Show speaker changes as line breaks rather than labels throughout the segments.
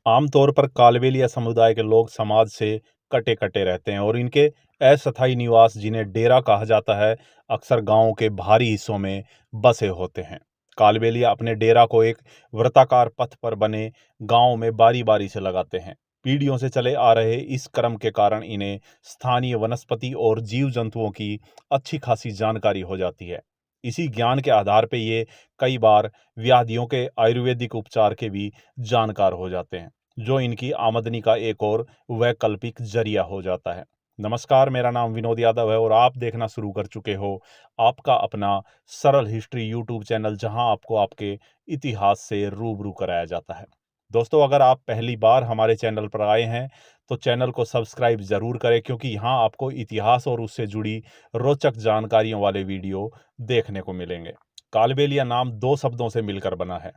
आमतौर पर कालबेलिया समुदाय के लोग समाज से कटे-कटे रहते हैं और इनके अस्थायी निवास, जिन्हें डेरा कहा जाता है, अक्सर गांवों के बाहरी हिस्सों में बसे होते हैं। कालबेलिया अपने डेरा को एक वृत्ताकार पथ पर बने गांव में बारी-बारी से लगाते हैं। पीढ़ियों से चले आ रहे इस क्रम के कारण इन्हें स्थानीय वनस्पति और जीव-जंतुओं की अच्छी खासी जानकारी हो जाती है। इसी ज्ञान के आधार पर ये कई बार व्याधियों के आयुर्वेदिक उपचार के भी जानकार हो जाते हैं, जो इनकी आमदनी का एक और वैकल्पिक जरिया हो जाता है। नमस्कार, मेरा नाम विनोद यादव है और आप देखना शुरू कर चुके हो आपका अपना सरल हिस्ट्री यूट्यूब चैनल, जहां आपको आपके इतिहास से रूबरू कराया जाता है। दोस्तों, अगर आप पहली बार हमारे चैनल पर आए हैं तो चैनल को सब्सक्राइब जरूर करें, क्योंकि यहां आपको इतिहास और उससे जुड़ी रोचक जानकारियों वाले वीडियो देखने को मिलेंगे। कालबेलिया नाम दो शब्दों से मिलकर बना है,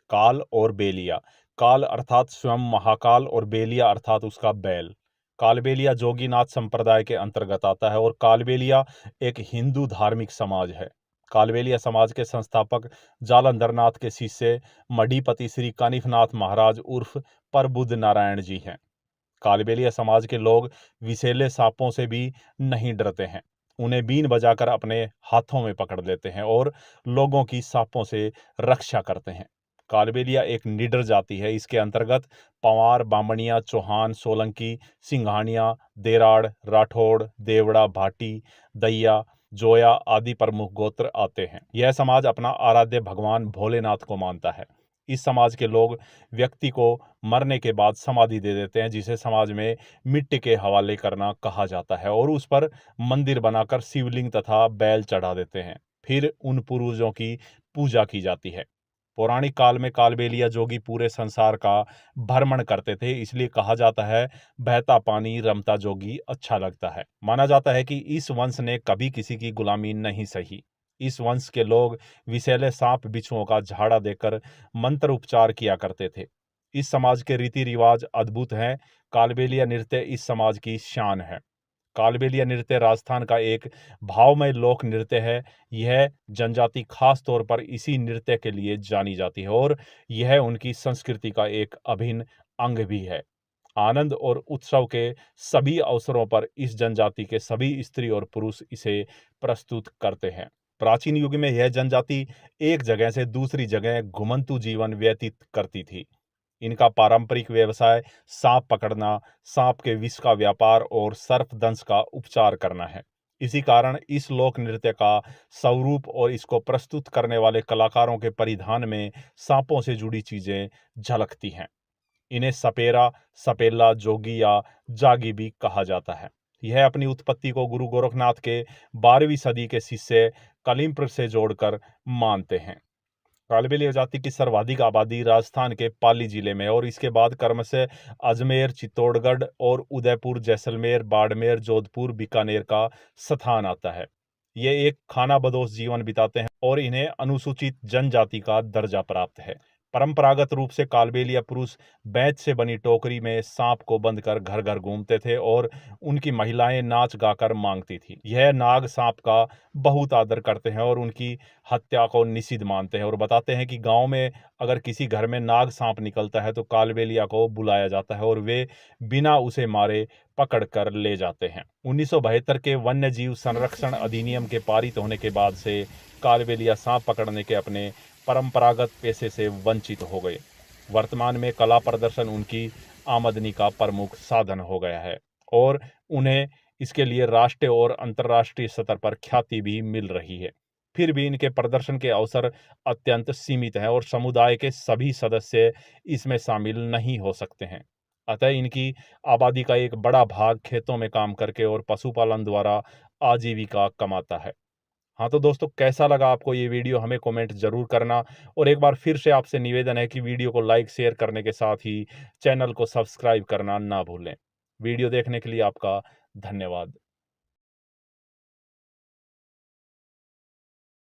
काल और बेलिया। काल अर्थात स्वयं महाकाल और बेलिया अर्थात उसका बैल। कालबेलिया जोगीनाथ संप्रदाय के अंतर्गत आता है और कालबेलिया एक हिंदू धार्मिक समाज है। कालबेलिया समाज के संस्थापक जालंधर नाथ के शिष्य मढ़ीपति श्री कानिफनाथ महाराज उर्फ प्रबुद्ध नारायण जी हैं। कालबेलिया समाज के लोग विषैले सांपों से भी नहीं डरते हैं। उन्हें बीन बजाकर अपने हाथों में पकड़ लेते हैं और लोगों की सांपों से रक्षा करते हैं। कालबेलिया एक निडर जाति है। इसके अंतर्गत पंवार, बामणिया, चौहान, सोलंकी, सिंघानिया, देराड़, राठौड़, देवड़ा, भाटी, दैया, जोया आदि प्रमुख गोत्र आते हैं। यह समाज अपना आराध्य भगवान भोलेनाथ को मानता है। इस समाज के लोग व्यक्ति को मरने के बाद समाधि दे देते हैं, जिसे समाज में मिट्टी के हवाले करना कहा जाता है, और उस पर मंदिर बनाकर शिवलिंग तथा बैल चढ़ा देते हैं। फिर उन पूर्वजों की पूजा की जाती है। पौराणिक काल में कालबेलिया जोगी पूरे संसार का भ्रमण करते थे, इसलिए कहा जाता है बहता पानी रमता जोगी अच्छा लगता है। माना जाता है कि इस वंश ने कभी किसी की गुलामी नहीं सही। इस वंश के लोग विषैले सांप बिच्छुओं का झाड़ा देकर मंत्र उपचार किया करते थे। इस समाज के रीति रिवाज अद्भुत हैं। कालबेलिया नृत्य इस समाज की शान है। कालबेलिया नृत्य राजस्थान का एक भावमय लोक नृत्य है। यह जनजाति खास तौर पर इसी नृत्य के लिए जानी जाती है और यह उनकी संस्कृति का एक अभिन्न अंग भी है। आनंद और उत्सव के सभी अवसरों पर इस जनजाति के सभी स्त्री और पुरुष इसे प्रस्तुत करते हैं। प्राचीन युग में यह जनजाति एक जगह से दूसरी जगह घुमंतु जीवन व्यतीत करती थी। इनका पारंपरिक व्यवसाय सांप पकड़ना, सांप के विष का व्यापार और सर्पदंश का उपचार करना है। इसी कारण इस लोक नृत्य का स्वरूप और इसको प्रस्तुत करने वाले कलाकारों के परिधान में सांपों से जुड़ी चीजें झलकती हैं। इन्हें सपेरा, सपेला, जोगी या जागी भी कहा जाता है। यह अपनी उत्पत्ति को गुरु गोरखनाथ के 12वीं सदी के शिष्य कलिंप्र से जोड़कर मानते हैं। कालबेलिया जाति की सर्वाधिक आबादी राजस्थान के पाली जिले में और इसके बाद क्रमशः अजमेर, चित्तौड़गढ़ और उदयपुर, जैसलमेर, बाड़मेर, जोधपुर, बीकानेर का स्थान आता है। ये एक खानाबदोश जीवन बिताते हैं और इन्हें अनुसूचित जनजाति का दर्जा प्राप्त है। परंपरागत रूप से कालबेलिया पुरुष बैंच से बनी टोकरी में सांप को बंद कर घर घर घूमते थे और उनकी महिलाएं नाच गाकर मांगती थी। यह नाग सांप का बहुत आदर करते हैं और उनकी हत्या को निषिद्ध मानते हैं और बताते हैं कि गांव में अगर किसी घर में नाग सांप निकलता है तो कालबेलिया को बुलाया जाता है और वे बिना उसे मारे पकड़ कर ले जाते हैं। 1972 के वन्य जीव संरक्षण अधिनियम के पारित होने के बाद से कालबेलिया सांप पकड़ने के अपने परंपरागत पेशे से वंचित हो गए। वर्तमान में कला प्रदर्शन उनकी आमदनी का प्रमुख साधन हो गया है और उन्हें इसके लिए राष्ट्रीय और अंतर्राष्ट्रीय स्तर पर ख्याति भी मिल रही है। फिर भी इनके प्रदर्शन के अवसर अत्यंत सीमित हैं और समुदाय के सभी सदस्य इसमें शामिल नहीं हो सकते हैं। अतः इनकी आबादी का एक बड़ा भाग खेतों में काम करके और पशुपालन द्वारा आजीविका कमाता है। हाँ तो दोस्तों, कैसा लगा आपको ये वीडियो, हमें कमेंट जरूर करना और एक बार फिर से आपसे निवेदन है कि वीडियो को लाइक शेयर करने के साथ ही चैनल को सब्सक्राइब करना ना भूलें। वीडियो देखने के लिए आपका धन्यवाद।